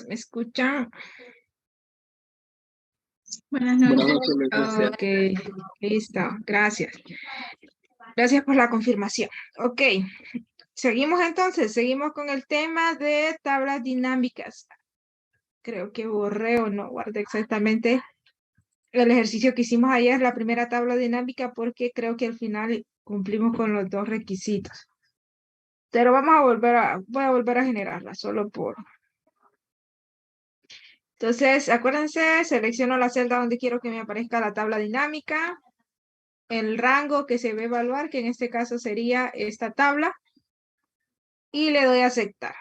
¿Me escuchan? Buenas Buenas noches. noches, licenciada. Ok, listo, gracias. Gracias por la confirmación. Ok, seguimos entonces, seguimos con el tema de tablas dinámicas. Creo que borré o no guardé exactamente el ejercicio que hicimos ayer, la primera tabla dinámica, porque creo que al final cumplimos con los dos requisitos. Pero voy a volver a generarla, solo por... Entonces, acuérdense, selecciono la celda donde quiero que me aparezca la tabla dinámica, el rango que se va a evaluar, que en este caso sería esta tabla, y le doy a aceptar.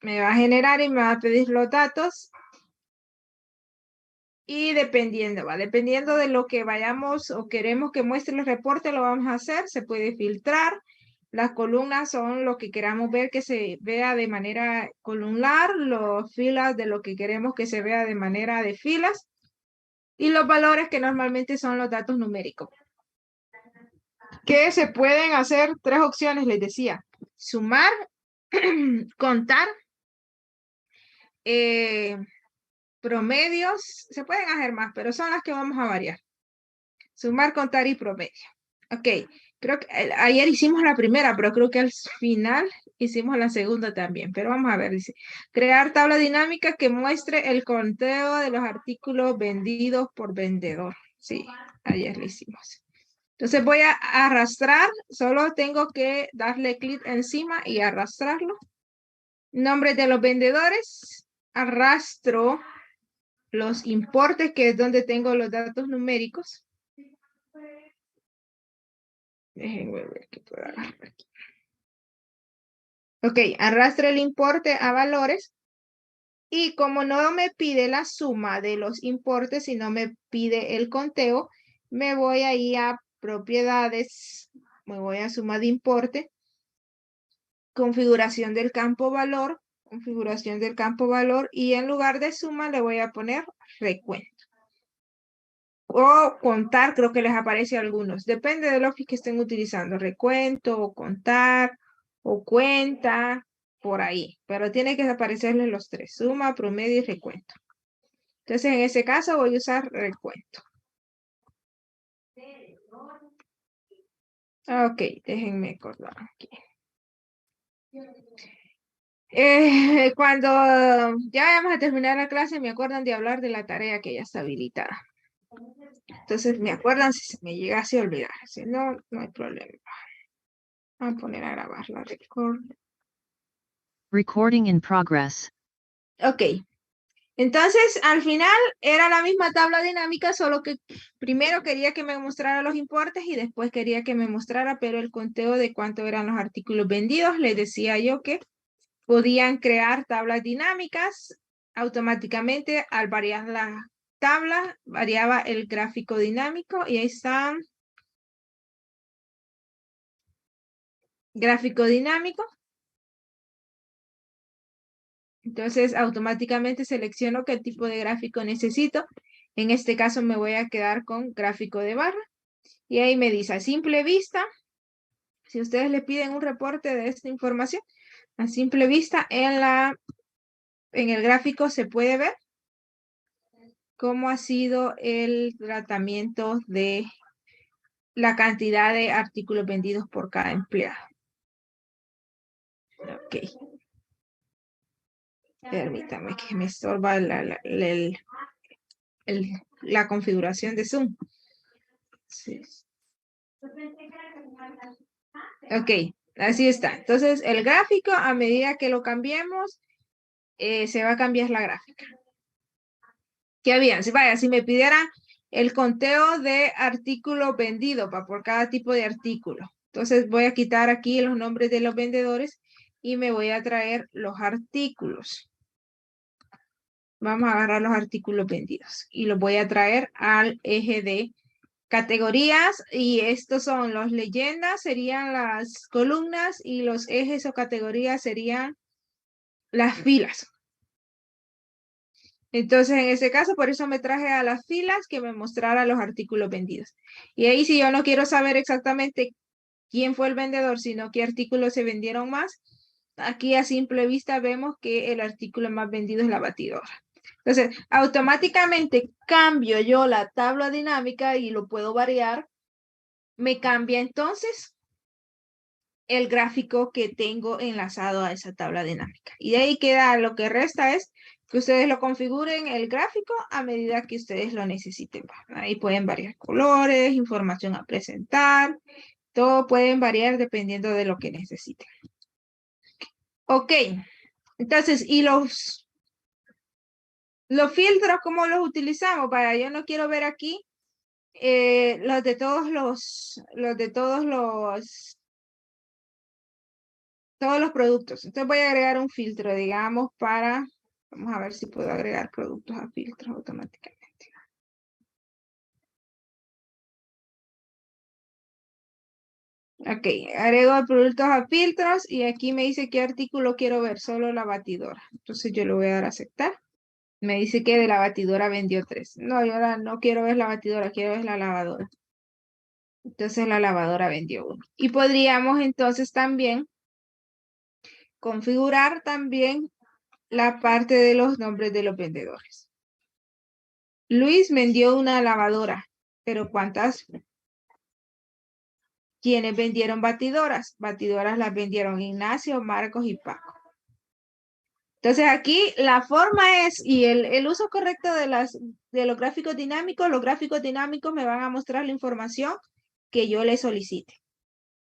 Me va a generar y me va a pedir los datos. Y dependiendo de lo que vayamos o queremos que muestre el reporte, lo vamos a hacer. Se puede filtrar. Las columnas son lo que queramos ver que se vea de manera columnar, los filas de lo que queremos que se vea de manera de filas, y los valores que normalmente son los datos numéricos. Que se pueden hacer tres opciones, les decía. Sumar, contar, promedios, se pueden hacer más, pero son las que vamos a variar. Sumar, contar y promedio. Ok, creo que ayer hicimos la primera, pero creo que al final hicimos la segunda también. Pero vamos a ver, dice, crear tabla dinámica que muestre el conteo de los artículos vendidos por vendedor. Sí, ayer lo hicimos. Entonces voy a arrastrar, solo tengo que darle clic encima y arrastrarlo. Nombre de los vendedores, arrastro los importes, que es donde tengo los datos numéricos. Déjenme ver qué puedo agarrar aquí. Ok, arrastro el importe a valores. Y como no me pide la suma de los importes, sino me pide el conteo, me voy ahí a propiedades, me voy a suma de importe, configuración del campo valor, y en lugar de suma le voy a poner recuento. O contar, creo que les aparece a algunos. Depende de lo que estén utilizando. Recuento, o contar, o cuenta, por ahí. Pero tiene que aparecerles los tres. Suma, promedio y recuento. Entonces, en ese caso voy a usar recuento. Ok, déjenme acordar aquí. Cuando ya vayamos a terminar la clase, me acuerdan de hablar de la tarea que ya está habilitada. Entonces, me acuerdan si se me llegase a olvidar. Si no, no hay problema. Voy a poner a grabar la record. Recording in progress. Ok. Entonces, al final era la misma tabla dinámica, solo que primero quería que me mostrara los importes y después quería que me mostrara, pero el conteo de cuánto eran los artículos vendidos. Les decía yo que podían crear tablas dinámicas automáticamente. Al variar la tabla, variaba el gráfico dinámico y ahí está. Gráfico dinámico. Entonces, automáticamente selecciono qué tipo de gráfico necesito. En este caso me voy a quedar con gráfico de barra. Y ahí me dice a simple vista, si ustedes le piden un reporte de esta información, a simple vista en el gráfico se puede ver cómo ha sido el tratamiento de la cantidad de artículos vendidos por cada empleado. Ok. Permítame que me estorba la configuración de Zoom. Sí. Ok, así está. Entonces, el gráfico, a medida que lo cambiemos, se va a cambiar la gráfica. Qué bien, si me pidieran el conteo de artículos vendidos por cada tipo de artículo. Entonces, voy a quitar aquí los nombres de los vendedores y me voy a traer los artículos. Vamos a agarrar los artículos vendidos y los voy a traer al eje de categorías, y estos son los leyendas, serían las columnas, y los ejes o categorías serían las filas. Entonces, en ese caso, por eso me traje a las filas que me mostrara los artículos vendidos. Y ahí, si yo no quiero saber exactamente quién fue el vendedor, sino qué artículos se vendieron más, aquí a simple vista vemos que el artículo más vendido es la batidora. Entonces, automáticamente cambio yo la tabla dinámica y lo puedo variar. Me cambia entonces el gráfico que tengo enlazado a esa tabla dinámica. Y de ahí queda, lo que resta es que ustedes lo configuren el gráfico a medida que ustedes lo necesiten. Ahí pueden variar colores, información a presentar, todo pueden variar dependiendo de lo que necesiten. Ok, entonces, ¿y los filtros cómo los utilizamos? Para, yo no quiero ver aquí los de todos los productos. Entonces voy a agregar un filtro, digamos, vamos a ver si puedo agregar productos a filtros automáticamente. Ok, agrego productos a filtros y aquí me dice qué artículo quiero ver, solo la batidora. Entonces yo le voy a dar a aceptar. Me dice que de la batidora vendió 3. No, yo ahora no quiero ver la batidora, quiero ver la lavadora. Entonces la lavadora vendió 1. Y podríamos entonces también configurar también la parte de los nombres de los vendedores. Luis vendió una lavadora, pero ¿cuántas? ¿Quiénes vendieron batidoras? Batidoras las vendieron Ignacio, Marcos y Paco. Entonces aquí la forma es, y el uso correcto de los gráficos dinámicos me van a mostrar la información que yo le solicite.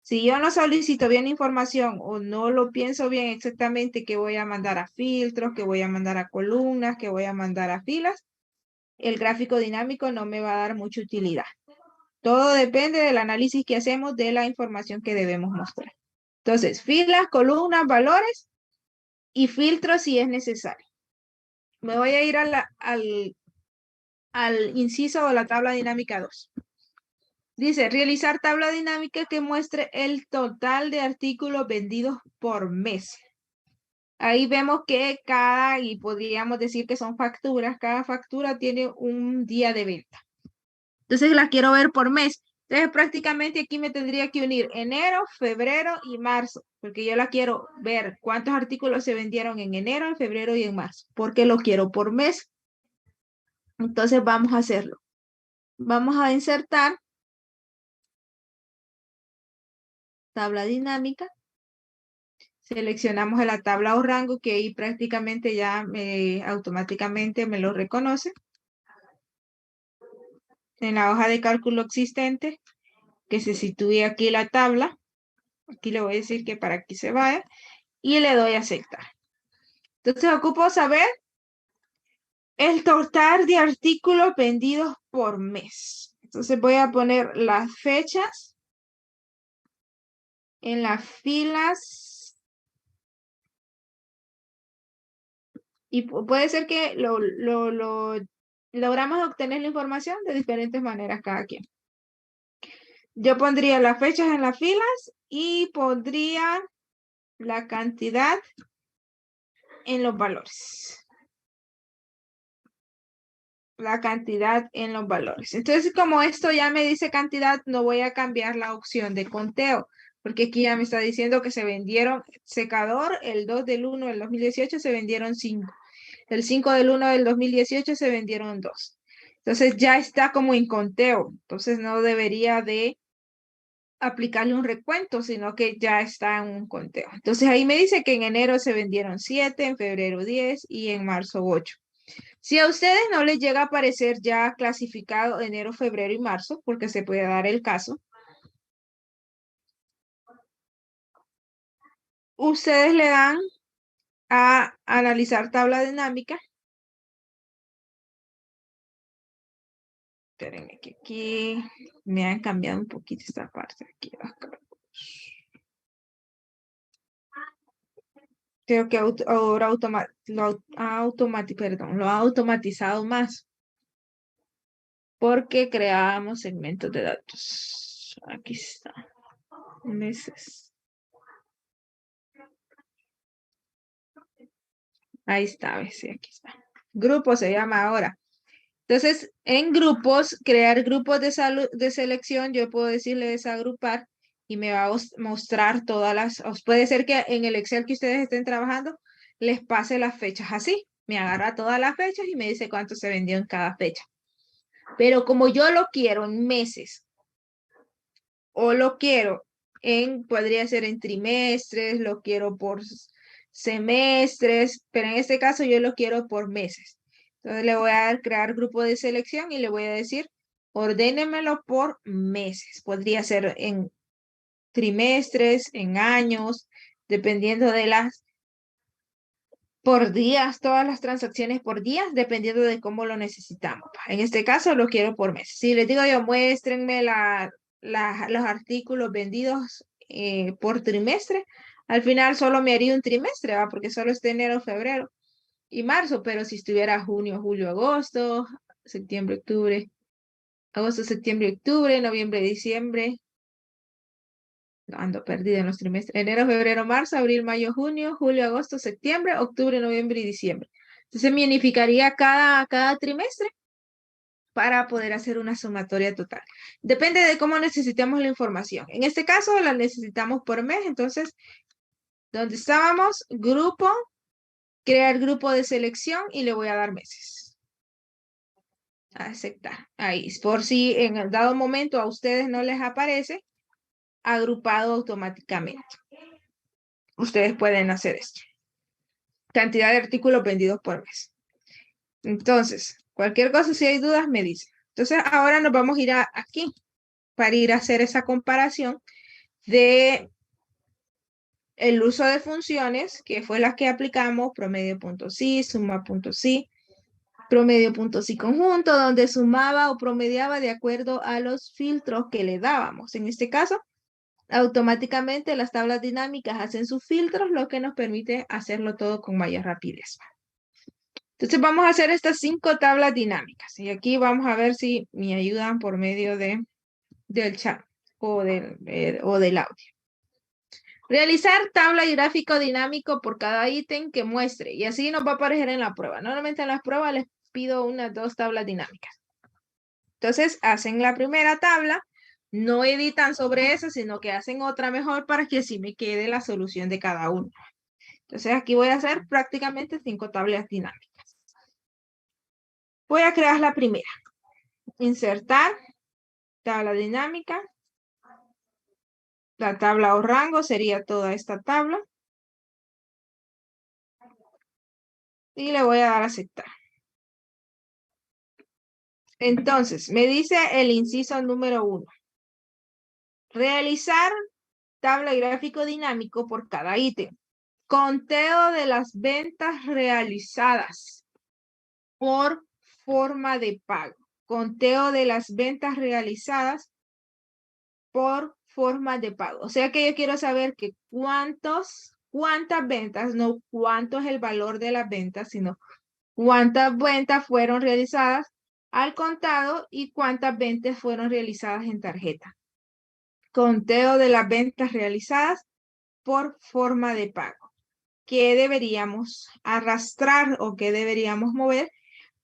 Si yo no solicito bien información o no lo pienso bien exactamente que voy a mandar a filtros, que voy a mandar a columnas, que voy a mandar a filas, el gráfico dinámico no me va a dar mucha utilidad. Todo depende del análisis que hacemos de la información que debemos mostrar. Entonces, filas, columnas, valores y filtros si es necesario. Me voy a ir al inciso o la tabla dinámica 2. Dice, realizar tabla dinámica que muestre el total de artículos vendidos por mes. Ahí vemos que y podríamos decir que son facturas, cada factura tiene un día de venta. Entonces la quiero ver por mes. Entonces prácticamente aquí me tendría que unir enero, febrero y marzo, porque yo la quiero ver cuántos artículos se vendieron en enero, en febrero y en marzo, porque lo quiero por mes. Entonces vamos a hacerlo. Vamos a insertar tabla dinámica. Seleccionamos la tabla o rango que ahí prácticamente ya automáticamente me lo reconoce. En la hoja de cálculo existente, que se sitúe aquí la tabla. Aquí le voy a decir que para aquí se vaya y le doy a aceptar. Entonces ocupo saber el total de artículos vendidos por mes. Entonces voy a poner las fechas en las filas y puede ser que logramos obtener la información de diferentes maneras cada quien. Yo pondría las fechas en las filas y pondría la cantidad en los valores. La cantidad en los valores. Entonces, como esto ya me dice cantidad, no voy a cambiar la opción de conteo, porque aquí ya me está diciendo que se vendieron secador el 2 del 1 del 2018 se vendieron 5. El 5 del 1 del 2018 se vendieron 2. Entonces ya está como en conteo. Entonces no debería de aplicarle un recuento, sino que ya está en un conteo. Entonces ahí me dice que en enero se vendieron 7, en febrero 10 y en marzo 8. Si a ustedes no les llega a aparecer ya clasificado enero, febrero y marzo, porque se puede dar el caso, ustedes le dan a analizar tabla dinámica. Espérenme que aquí me han cambiado un poquito esta parte. Aquí creo que ahora lo ha automatizado más porque creábamos segmentos de datos. Aquí está. Meses. Ahí está, sí, aquí está. Grupo se llama ahora. Entonces, en grupos, crear grupos de selección, yo puedo decirle desagrupar y me va a mostrar todas las, puede ser que en el Excel que ustedes estén trabajando les pase las fechas así. Me agarra todas las fechas y me dice cuánto se vendió en cada fecha. Pero como yo lo quiero en meses o lo quiero podría ser en trimestres, lo quiero por semestres, pero en este caso yo lo quiero por meses. Entonces le voy a dar crear grupo de selección y le voy a decir, ordénemelo por meses. Podría ser en trimestres, en años, dependiendo de las, por días, todas las transacciones por días, dependiendo de cómo lo necesitamos. En este caso lo quiero por meses. Si les digo yo, muéstrenme los artículos vendidos por trimestre, al final solo me haría un trimestre, ¿va? Porque solo es enero, febrero y marzo, pero si estuviera junio, julio, agosto, septiembre, octubre, agosto, septiembre, octubre, noviembre, diciembre, ando perdida en los trimestres, enero, febrero, marzo, abril, mayo, junio, julio, agosto, septiembre, octubre, noviembre y diciembre. Entonces me unificaría cada trimestre para poder hacer una sumatoria total. Depende de cómo necesitemos la información. En este caso la necesitamos por mes, entonces, donde estábamos, grupo, crear grupo de selección y le voy a dar meses. Aceptar. Ahí, por si en el dado momento a ustedes no les aparece, agrupado automáticamente. Ustedes pueden hacer esto. Cantidad de artículos vendidos por mes. Entonces, cualquier cosa, si hay dudas, me dicen. Entonces, ahora nos vamos a ir aquí para ir a hacer esa comparación de el uso de funciones, que fue la que aplicamos, promedio.si, suma.si, promedio.si conjunto, donde sumaba o promediaba de acuerdo a los filtros que le dábamos. En este caso, automáticamente las tablas dinámicas hacen sus filtros, lo que nos permite hacerlo todo con mayor rapidez. Entonces vamos a hacer estas 5 tablas dinámicas y aquí vamos a ver si me ayudan por medio del chat o del audio. Realizar tabla y gráfico dinámico por cada ítem que muestre y así nos va a aparecer en la prueba. Normalmente en las pruebas les pido unas 2 tablas dinámicas. Entonces hacen la primera tabla, no editan sobre esa, sino que hacen otra mejor para que así me quede la solución de cada uno. Entonces aquí voy a hacer prácticamente 5 tablas dinámicas. Voy a crear la primera. Insertar, tabla dinámica. La tabla o rango sería toda esta tabla. Y le voy a dar a aceptar. Entonces, me dice el inciso número 1. Realizar tabla y gráfico dinámico por cada ítem. Conteo de las ventas realizadas por forma de pago. Conteo de las ventas realizadas por forma de pago. O sea que yo quiero saber que cuántas ventas, no cuánto es el valor de las ventas, sino cuántas ventas fueron realizadas al contado y cuántas ventas fueron realizadas en tarjeta. Conteo de las ventas realizadas por forma de pago. ¿Qué deberíamos arrastrar o qué deberíamos mover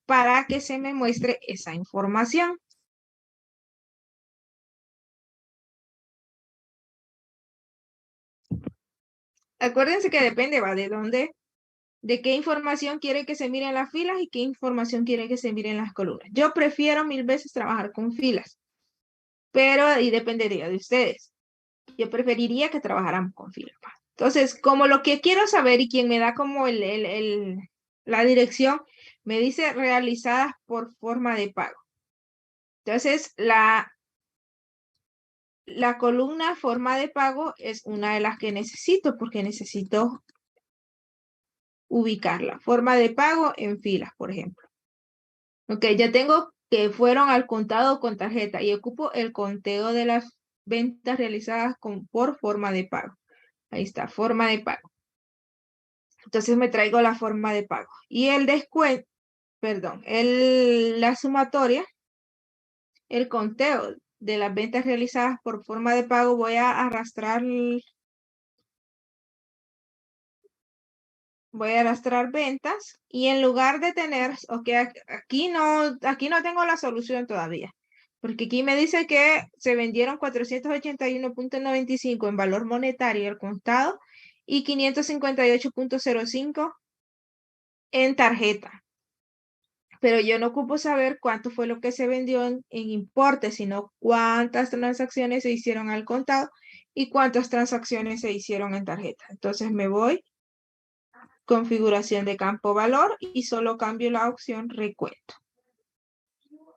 para que se me muestre esa información? Acuérdense que depende, va, de dónde, de qué información quiere que se miren las filas y qué información quiere que se miren las columnas. Yo prefiero 1000 veces trabajar con filas, pero ahí dependería de ustedes. Yo preferiría que trabajáramos con filas. Entonces, como lo que quiero saber y quien me da como la dirección, me dice realizadas por forma de pago. Entonces, la columna forma de pago es una de las que necesito porque necesito ubicarla. Forma de pago en filas, por ejemplo. Ok, ya tengo que fueron al contado con tarjeta y ocupo el conteo de las ventas realizadas por forma de pago. Ahí está, forma de pago. Entonces me traigo la forma de pago. Y el descuento, perdón, la sumatoria, el conteo de las ventas realizadas por forma de pago, voy a arrastrar ventas y en lugar de tener, ok, aquí no tengo la solución todavía, Porque aquí me dice que se vendieron 481.95 en valor monetario al contado y 558.05 en tarjeta. Pero yo no ocupo saber cuánto fue lo que se vendió en importe, sino cuántas transacciones se hicieron al contado y cuántas transacciones se hicieron en tarjeta. Entonces me voy, configuración de campo valor y solo cambio la opción recuento.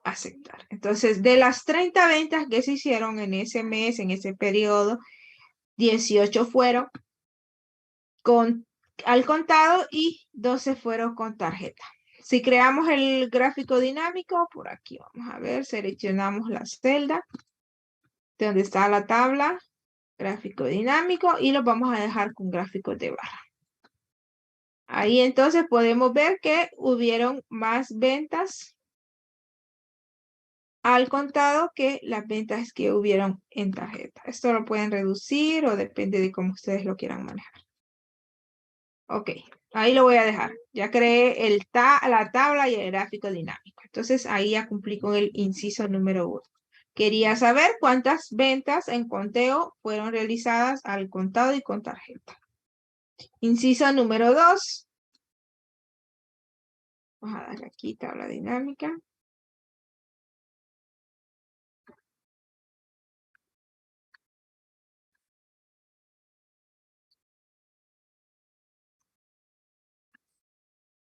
Aceptar. Entonces, de las 30 ventas que se hicieron en ese mes, en ese periodo, 18 fueron al contado y 12 fueron con tarjeta. Si creamos el gráfico dinámico, por aquí vamos a ver, seleccionamos la celda de donde está la tabla, gráfico dinámico, y lo vamos a dejar con gráficos de barra. Ahí entonces podemos ver que hubieron más ventas al contado que las ventas que hubieron en tarjeta. Esto lo pueden reducir o depende de cómo ustedes lo quieran manejar. Ok, ahí lo voy a dejar. Ya creé la tabla y el gráfico dinámico. Entonces ahí ya cumplí con el inciso número 1. Quería saber cuántas ventas en conteo fueron realizadas al contado y con tarjeta. Inciso número 2. Vamos a darle aquí tabla dinámica.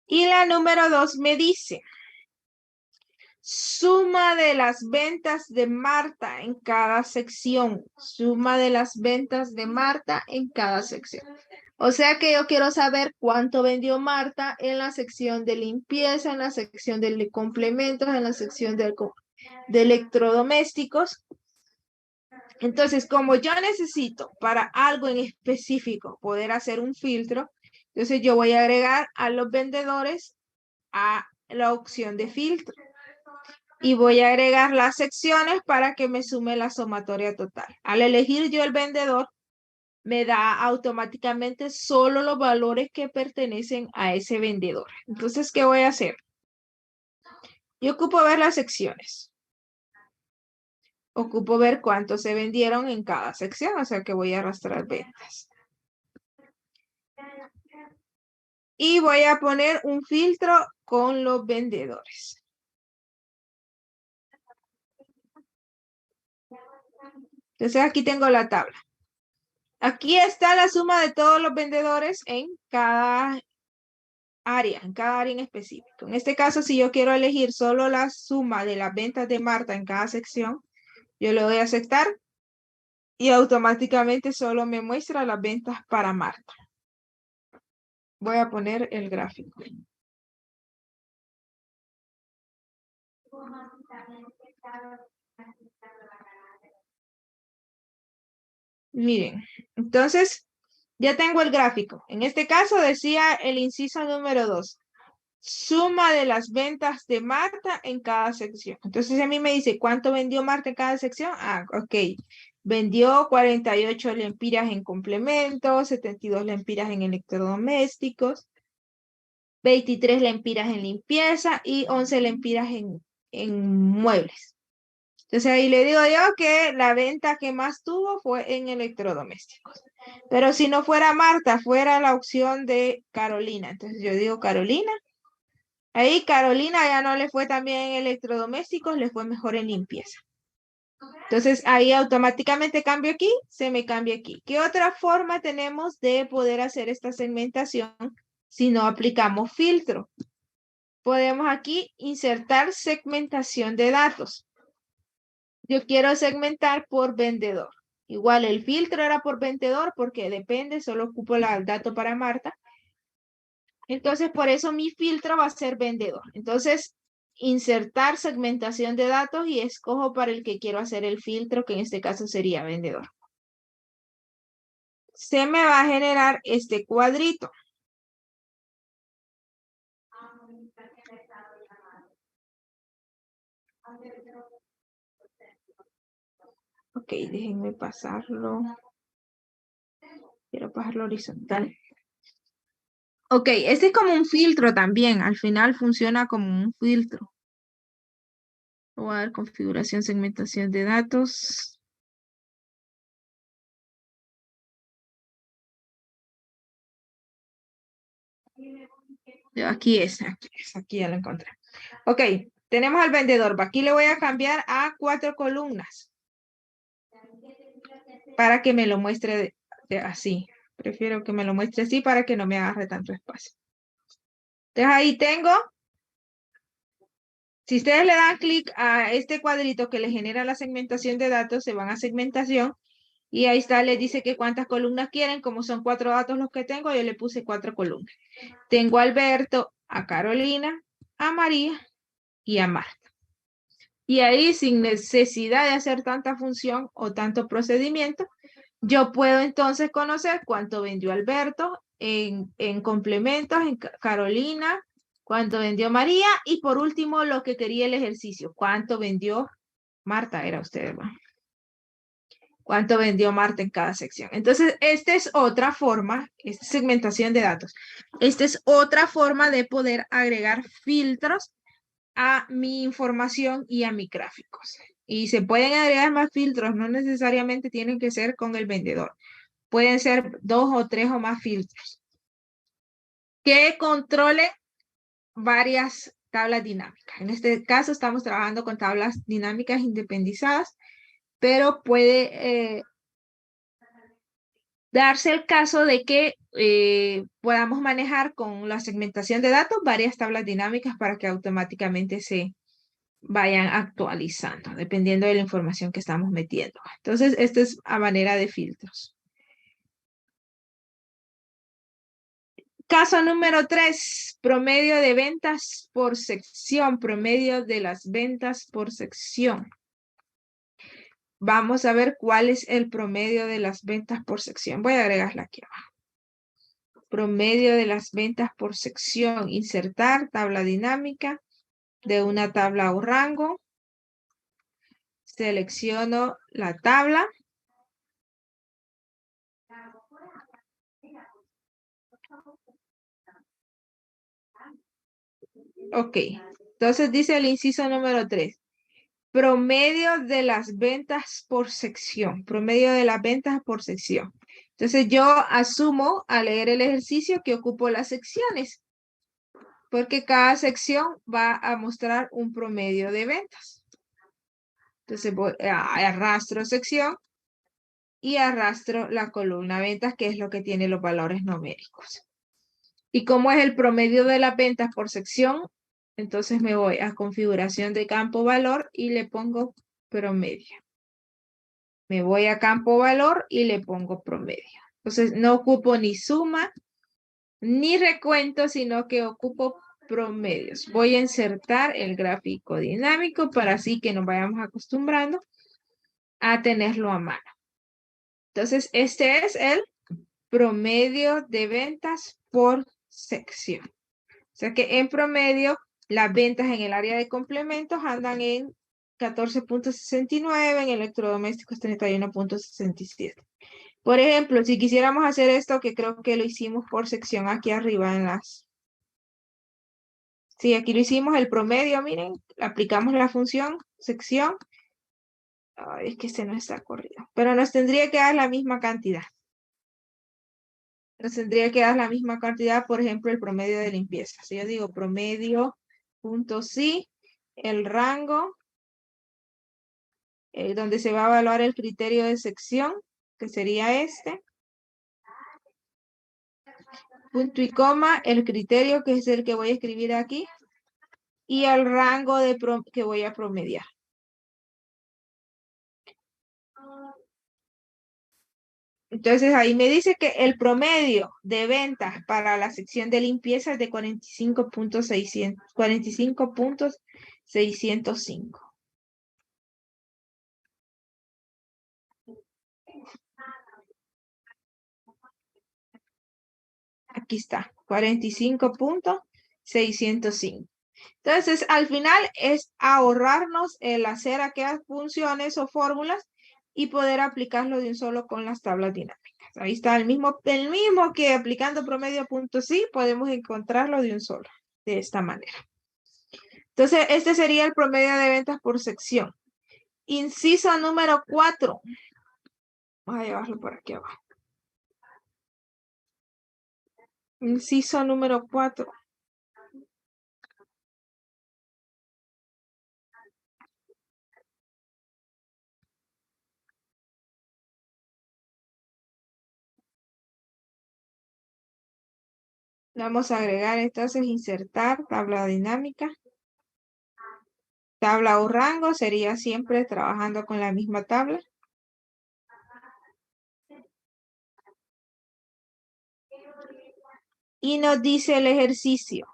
Y la número 2 me dice, suma de las ventas de Marta en cada sección. Suma de las ventas de Marta en cada sección. O sea que yo quiero saber cuánto vendió Marta en la sección de limpieza, en la sección de complementos, en la sección de electrodomésticos. Entonces, como yo necesito para algo en específico poder hacer un filtro, entonces yo voy a agregar a los vendedores a la opción de filtro. Y voy a agregar las secciones para que me sume la sumatoria total. Al elegir yo el vendedor, me da automáticamente solo los valores que pertenecen a ese vendedor. Entonces, ¿qué voy a hacer? Yo ocupo ver las secciones. Ocupo ver cuántos se vendieron en cada sección, o sea que voy a arrastrar ventas. Y voy a poner un filtro con los vendedores. Entonces aquí tengo la tabla. Aquí está la suma de todos los vendedores en cada área, en específico. En este caso, si yo quiero elegir solo la suma de las ventas de Marta en cada sección, yo le doy a aceptar y automáticamente solo me muestra las ventas para Marta. Voy a poner el gráfico. Miren, entonces ya tengo el gráfico. En este caso decía el inciso número 2. Suma de las ventas de Marta en cada sección. Entonces a mí me dice, ¿cuánto vendió Marta en cada sección? Ah, ok. Vendió 48 lempiras en complementos, 72 lempiras en electrodomésticos, 23 lempiras en limpieza y 11 lempiras en muebles. Entonces ahí le digo yo que la venta que más tuvo fue en electrodomésticos. Pero si no fuera Marta, fuera la opción de Carolina. Entonces yo digo Carolina. Ahí Carolina ya no le fue tan bien en electrodomésticos, le fue mejor en limpieza. Entonces ahí automáticamente cambio aquí, se me cambia aquí. ¿Qué otra forma tenemos de poder hacer esta segmentación si no aplicamos filtro? Podemos aquí insertar segmentación de datos. Yo quiero segmentar por vendedor. Igual el filtro era por vendedor porque depende, solo ocupo el dato para Marta. Entonces, por eso mi filtro va a ser vendedor. Entonces, insertar segmentación de datos y escojo para el que quiero hacer el filtro, que en este caso sería vendedor. Se me va a generar este cuadrito. Ok, déjenme pasarlo. Quiero pasarlo horizontal. Ok, este es como un filtro también. Al final funciona como un filtro. Voy a dar configuración, segmentación de datos. Aquí ya lo encontré. Ok, tenemos al vendedor. Aquí le voy a cambiar a 4 columnas para que me lo muestre así. Prefiero que me lo muestre así para que no me agarre tanto espacio. Entonces ahí tengo. Si ustedes le dan clic a este cuadrito que le genera la segmentación de datos, se van a segmentación y ahí está, les dice que cuántas columnas quieren. Como son 4 datos los que tengo, yo le puse 4 columnas. Tengo a Alberto, a Carolina, a María y a Marta. Y ahí, sin necesidad de hacer tanta función o tanto procedimiento, yo puedo entonces conocer cuánto vendió Alberto en complementos, en Carolina, cuánto vendió María y por último lo que quería el ejercicio, cuánto vendió Marta, era usted, ¿verdad? Cuánto vendió Marta en cada sección. Entonces, esta es otra forma, esta segmentación de datos. Esta es otra forma de poder agregar filtros a mi información y a mis gráficos. Y se pueden agregar más filtros, no necesariamente tienen que ser con el vendedor. Pueden ser 2 o 3 o más filtros que controle varias tablas dinámicas. En este caso estamos trabajando con tablas dinámicas independizadas, pero puede darse el caso de que podamos manejar con la segmentación de datos varias tablas dinámicas para que automáticamente se vayan actualizando, dependiendo de la información que estamos metiendo. Entonces, esto es a manera de filtros. Caso número 3, promedio de ventas por sección, promedio de las ventas por sección. Vamos a ver cuál es el promedio de las ventas por sección. Voy a agregarla aquí abajo. Promedio de las ventas por sección. Insertar tabla dinámica de una tabla o rango. Selecciono la tabla. Ok, entonces dice el inciso número 3. Promedio de las ventas por sección. Promedio de las ventas por sección. Entonces yo asumo al leer el ejercicio que ocupo las secciones, porque cada sección va a mostrar un promedio de ventas. Entonces arrastro sección y arrastro la columna ventas, que es lo que tiene los valores numéricos. Y como es el promedio de las ventas por sección, entonces me voy a configuración de campo valor y le pongo promedio. Me voy a campo valor y le pongo promedio. Entonces no ocupo ni suma ni recuento, sino que ocupo promedios. Voy a insertar el gráfico dinámico para así que nos vayamos acostumbrando a tenerlo a mano. Entonces este es el promedio de ventas por sección. O sea que en promedio las ventas en el área de complementos andan en 14.69, en electrodomésticos 31.67. Por ejemplo, si quisiéramos hacer esto, que creo que lo hicimos por sección aquí arriba en las... Sí, aquí lo hicimos el promedio, miren, aplicamos la función sección. Ay, es que este no está corrido, pero nos tendría que dar la misma cantidad. Nos tendría que dar la misma cantidad, por ejemplo, el promedio de limpieza. Si yo digo promedio, punto sí, el rango, donde se va a evaluar el criterio de sección, que sería este. Punto y coma, el criterio que es el que voy a escribir aquí. Y el rango que voy a promediar. Entonces ahí me dice que el promedio de ventas para la sección de limpieza es de 45.605. Aquí está, 45.605. Entonces, al final es ahorrarnos el hacer aquellas funciones o fórmulas y poder aplicarlo de un solo con las tablas dinámicas. Ahí está el mismo que aplicando promedio punto sí, podemos encontrarlo de un solo, de esta manera. Entonces, este sería el promedio de ventas por sección. Inciso número 4. Vamos a llevarlo por aquí abajo. Inciso número 4. Vamos a agregar entonces insertar tabla dinámica. Tabla o rango sería siempre trabajando con la misma tabla. Y nos dice el ejercicio.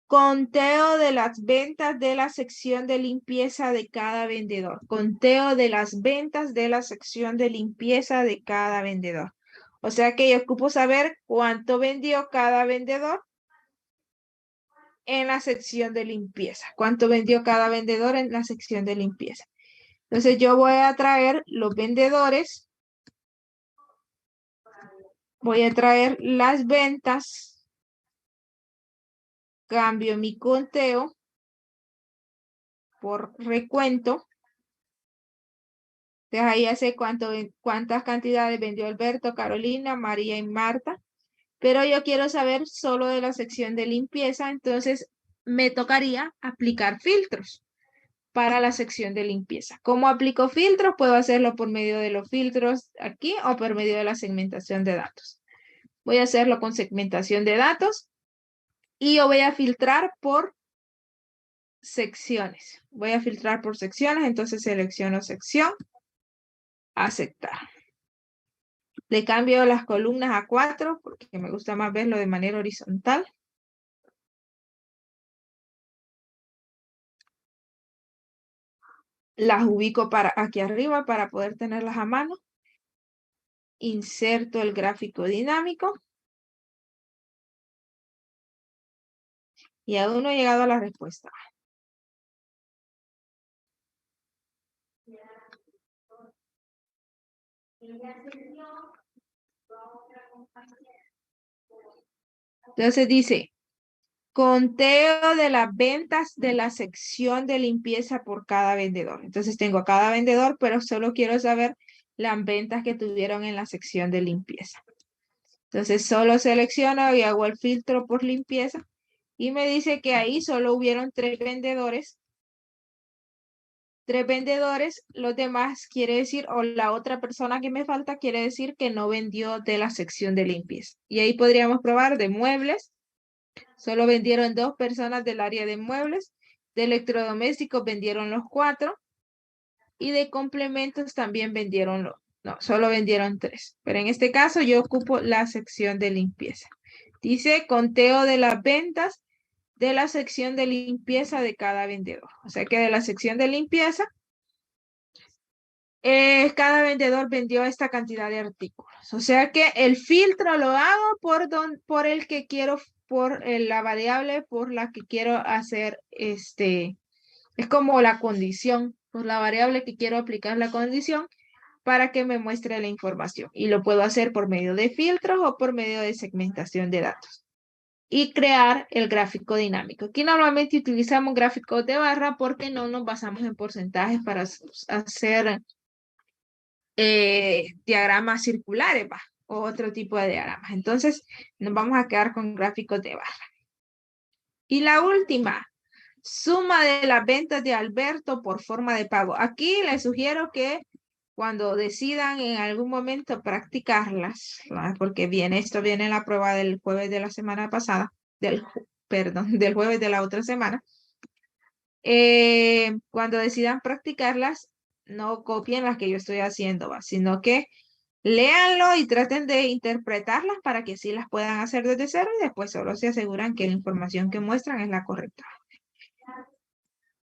Conteo de las ventas de la sección de limpieza de cada vendedor. Conteo de las ventas de la sección de limpieza de cada vendedor. O sea que yo ocupo saber cuánto vendió cada vendedor en la sección de limpieza. Cuánto vendió cada vendedor en la sección de limpieza. Entonces yo voy a traer los vendedores. Voy a traer las ventas. Cambio mi conteo por recuento. Entonces ahí ya sé cuántas cantidades vendió Alberto, Carolina, María y Marta. Pero yo quiero saber solo de la sección de limpieza, entonces me tocaría aplicar filtros para la sección de limpieza. ¿Cómo aplico filtros? Puedo hacerlo por medio de los filtros aquí o por medio de la segmentación de datos. Voy a hacerlo con segmentación de datos y yo voy a filtrar por secciones. Voy a filtrar por secciones, entonces selecciono sección, aceptar. Le cambio las columnas a 4 porque me gusta más verlo de manera horizontal. Las ubico para aquí arriba para poder tenerlas a mano. Inserto el gráfico dinámico. Y aún no he llegado a la respuesta. Entonces dice, conteo de las ventas de la sección de limpieza por cada vendedor. Entonces tengo a cada vendedor, pero solo quiero saber las ventas que tuvieron en la sección de limpieza. Entonces solo selecciono y hago el filtro por limpieza. Y me dice que ahí solo hubieron 3 vendedores. 3 vendedores, los demás quiere decir, o la otra persona que me falta quiere decir que no vendió de la sección de limpieza. Y ahí podríamos probar de muebles. Solo vendieron 2 personas del área de muebles. De electrodomésticos vendieron los 4. Y de complementos también vendieron los, no, solo vendieron 3. Pero en este caso yo ocupo la sección de limpieza. Dice conteo de las ventas de la sección de limpieza de cada vendedor. O sea que de la sección de limpieza, cada vendedor vendió esta cantidad de artículos. O sea que el filtro lo hago por el que quiero, por la variable por la que quiero hacer es como la condición, por la variable que quiero aplicar la condición para que me muestre la información. Y lo puedo hacer por medio de filtros o por medio de segmentación de datos. Y crear el gráfico dinámico. Aquí normalmente utilizamos gráficos de barra porque no nos basamos en porcentajes para hacer diagramas circulares o otro tipo de diagramas. Entonces nos vamos a quedar con gráficos de barra. Y la última, suma de las ventas de Alberto por forma de pago. Aquí les sugiero que cuando decidan en algún momento practicarlas, porque esto viene en la prueba del jueves de la semana pasada, del jueves de la otra semana, cuando decidan practicarlas, no copien las que yo estoy haciendo, sino que léanlo y traten de interpretarlas para que sí las puedan hacer desde cero y después solo se aseguran que la información que muestran es la correcta.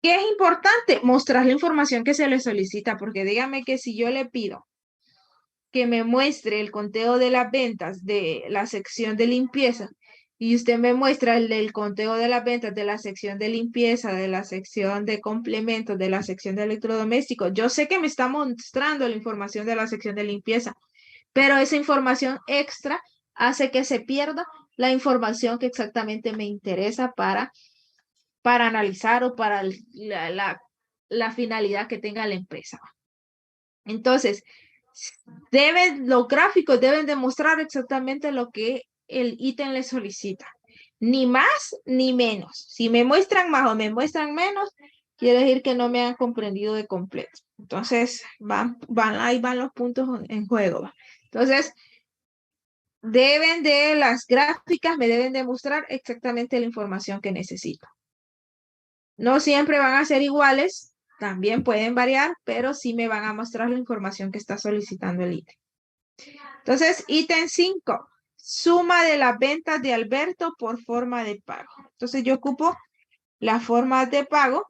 ¿Qué es importante? Mostrar la información que se le solicita, porque dígame que si yo le pido que me muestre el conteo de las ventas de la sección de limpieza y usted me muestra el conteo de las ventas de la sección de limpieza, de la sección de complementos, de la sección de electrodomésticos, yo sé que me está mostrando la información de la sección de limpieza, pero esa información extra hace que se pierda la información que exactamente me interesa para para analizar o para la finalidad que tenga la empresa. Entonces, los gráficos deben demostrar exactamente lo que el ítem le solicita. Ni más ni menos. Si me muestran más o me muestran menos, quiere decir que no me han comprendido de completo. Entonces, ahí van los puntos en juego. Entonces, las gráficas me deben demostrar exactamente la información que necesito. No siempre van a ser iguales, también pueden variar, pero sí me van a mostrar la información que está solicitando el ítem. Entonces, ítem 5, suma de las ventas de Alberto por forma de pago. Entonces, yo ocupo las formas de pago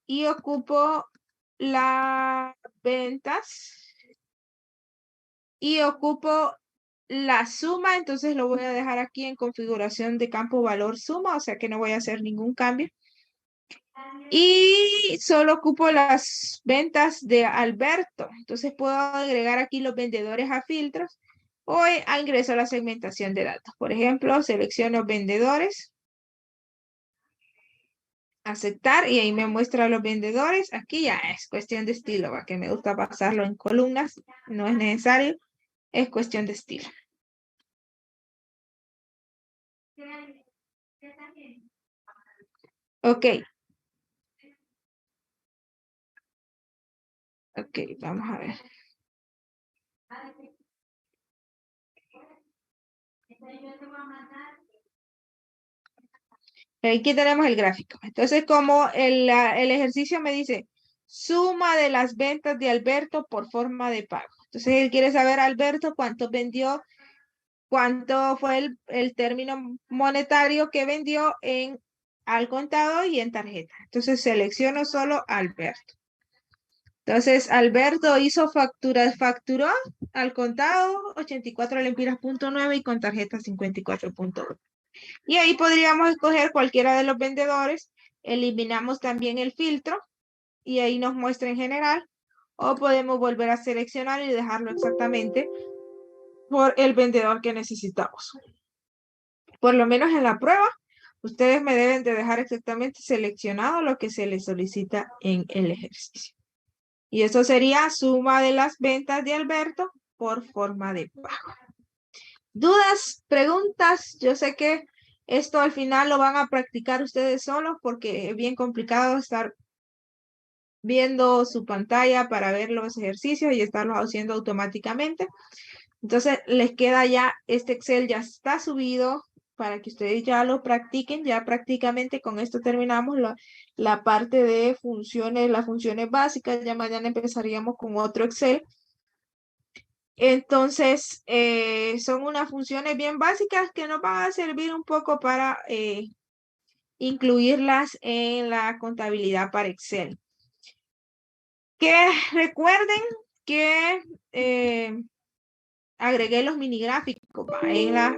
y ocupo las ventas y ocupo la suma. Entonces, lo voy a dejar aquí en configuración de campo valor suma, o sea que no voy a hacer ningún cambio. Y solo ocupo las ventas de Alberto. Entonces puedo agregar aquí los vendedores a filtros o ingreso a la segmentación de datos. Por ejemplo, selecciono vendedores, aceptar y ahí me muestra los vendedores. Aquí ya es cuestión de estilo, ¿va? Que me gusta pasarlo en columnas, no es necesario, es cuestión de estilo. Ok. Ok, vamos a ver. Aquí tenemos el gráfico. Entonces, como el ejercicio me dice, suma de las ventas de Alberto por forma de pago. Entonces, él quiere saber, Alberto, cuánto vendió, cuánto fue el término monetario que vendió al contado y en tarjeta. Entonces, selecciono solo Alberto. Entonces, Alberto hizo facturó al contado 84 lempiras.9 y con tarjeta 54.1. Y ahí podríamos escoger cualquiera de los vendedores. Eliminamos también el filtro y ahí nos muestra en general. O podemos volver a seleccionar y dejarlo exactamente por el vendedor que necesitamos. Por lo menos en la prueba, ustedes me deben de dejar exactamente seleccionado lo que se les solicita en el ejercicio. Y eso sería suma de las ventas de Alberto por forma de pago. ¿Dudas? ¿Preguntas? Yo sé que esto al final lo van a practicar ustedes solos porque es bien complicado estar viendo su pantalla para ver los ejercicios y estarlos haciendo automáticamente. Entonces, les queda ya, este Excel ya está subido para que ustedes ya lo practiquen. Ya prácticamente con esto terminamos la parte de funciones, las funciones básicas. Ya mañana empezaríamos con otro Excel. Entonces, son unas funciones bien básicas que nos van a servir un poco para incluirlas en la contabilidad para Excel. Que recuerden que agregué los mini gráficos en la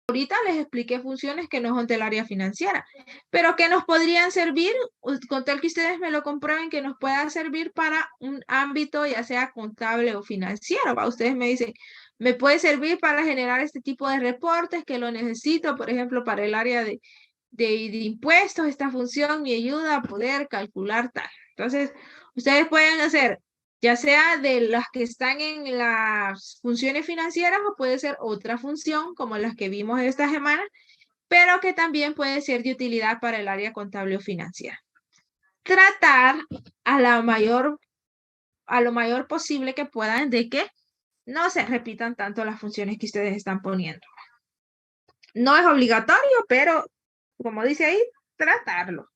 ahorita les expliqué funciones que no son del área financiera, pero que nos podrían servir, con tal que ustedes me lo comprueben, que nos puedan servir para un ámbito ya sea contable o financiero. ¿Va? Ustedes me dicen, Me puede servir para generar este tipo de reportes que lo necesito, por ejemplo, para el área de impuestos. Esta función me ayuda a poder calcular tal. Entonces, ustedes pueden hacer, ya sea de las que están en las funciones financieras o puede ser otra función como las que vimos esta semana, pero que también puede ser de utilidad para el área contable o financiera. Tratar a lo mayor posible que puedan de que no se repitan tanto las funciones que ustedes están poniendo. No es obligatorio, pero como dice ahí, tratarlo.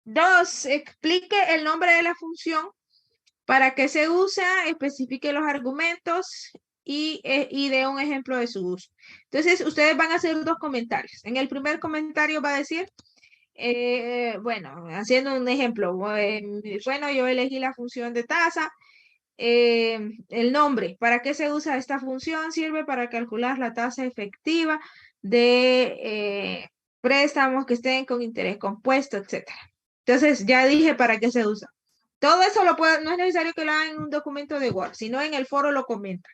2, explique el nombre de la función, para qué se usa, especifique los argumentos y dé un ejemplo de su uso. Entonces, ustedes van a hacer 2 comentarios. En el primer comentario va a decir, bueno, haciendo un ejemplo, bueno, yo elegí la función de tasa. El nombre, ¿para qué se usa esta función? Sirve para calcular la tasa efectiva de préstamos que estén con interés compuesto, etc. Entonces, ya dije para qué se usa. Todo eso no es necesario que lo hagan en un documento de Word, sino en el foro lo comentan.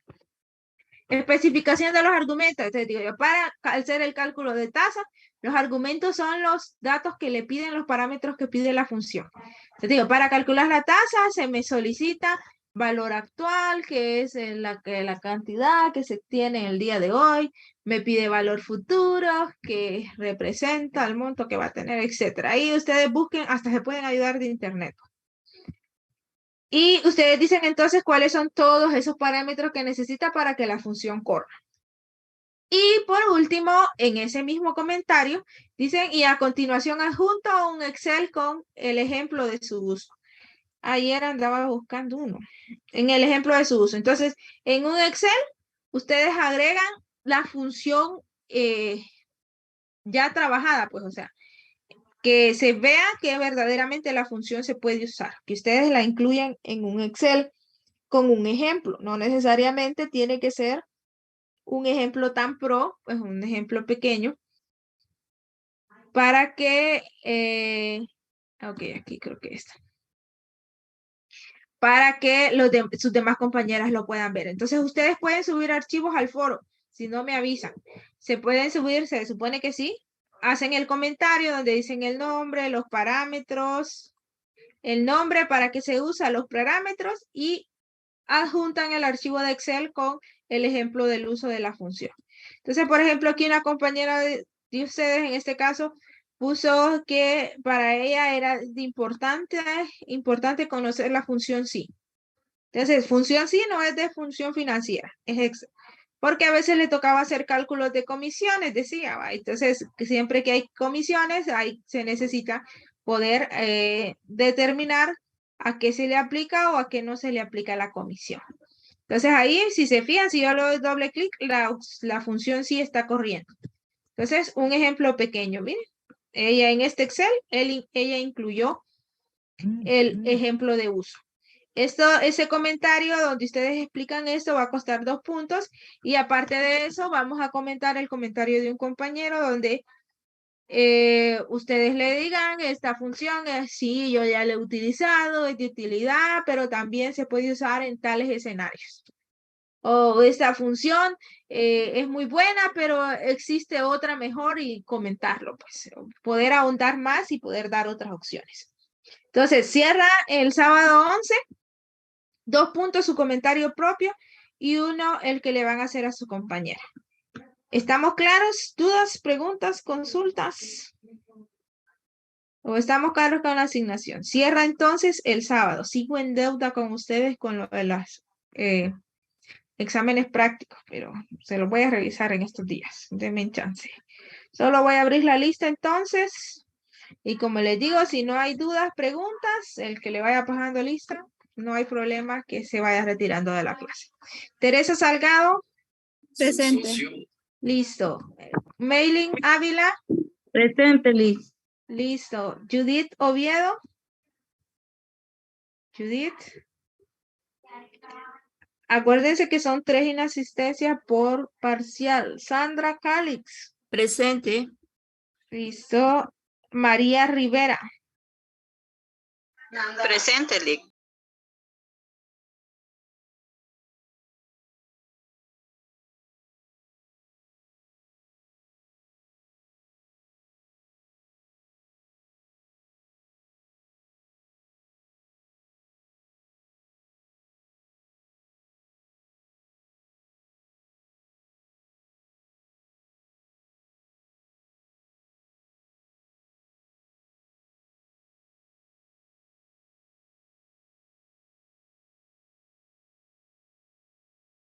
Especificación de los argumentos. Entonces, digo yo, para hacer el cálculo de tasa, los argumentos son los datos que le piden, los parámetros que pide la función. Entonces, digo, para calcular la tasa se me solicita valor actual, que es la cantidad que se tiene el día de hoy, me pide valor futuro, que representa el monto que va a tener, etc. Ahí ustedes busquen, hasta se pueden ayudar de internet. Y ustedes dicen entonces cuáles son todos esos parámetros que necesita para que la función corra. Y por último, en ese mismo comentario, dicen, y a continuación adjunto un Excel con el ejemplo de su uso. Ayer andaba buscando uno. En el ejemplo de su uso. Entonces, en un Excel, ustedes agregan la función ya trabajada, pues, o sea, que se vea que verdaderamente la función se puede usar, que ustedes la incluyan en un Excel con un ejemplo. No necesariamente tiene que ser un ejemplo tan pro, pues un ejemplo pequeño, para que, ok, aquí creo que está, para que sus demás compañeras lo puedan ver. Entonces ustedes pueden subir archivos al foro, si no me avisan. Se pueden subir, se supone que sí. Hacen el comentario donde dicen el nombre, los parámetros, el nombre para que se usa, los parámetros y adjuntan el archivo de Excel con el ejemplo del uso de la función. Entonces, por ejemplo, aquí una compañera de ustedes, en este caso, puso que para ella era importante conocer la función sí. Entonces, función sí no es de función financiera, es Excel. Porque a veces le tocaba hacer cálculos de comisiones, decía, ¿va? Entonces, siempre que hay comisiones, se necesita poder determinar a qué se le aplica o a qué no se le aplica la comisión. Entonces ahí, si se fijan, si yo le doy doble clic, la función sí está corriendo. Entonces, un ejemplo pequeño, miren. Ella en este Excel, ella incluyó el ejemplo de uso. Ese comentario donde ustedes explican esto va a costar 2 puntos y aparte de eso vamos a comentar el comentario de un compañero donde ustedes le digan esta función, sí, yo ya la he utilizado, es de utilidad, pero también se puede usar en tales escenarios. O esta función es muy buena, pero existe otra mejor y comentarlo, pues poder ahondar más y poder dar otras opciones. Entonces, cierra el sábado 11, 2 puntos su comentario propio y 1 el que le van a hacer a su compañera. ¿Estamos claros? ¿Dudas, preguntas, consultas? ¿O estamos claros con la asignación? Cierra entonces el sábado. Sigo en deuda con ustedes con lo de las exámenes prácticos, pero se los voy a revisar en estos días. Denme chance. Solo voy a abrir la lista entonces. Y como les digo, si no hay dudas, preguntas, el que le vaya pasando lista, no hay problema que se vaya retirando de la clase. Teresa Salgado. Presente. Listo. Mailing Ávila. Presente, Liz. Listo. Judith Oviedo. Judith. Acuérdense que son 3 inasistencias por parcial. Sandra Calix. Presente. Listo. María Rivera. Presente, Liz.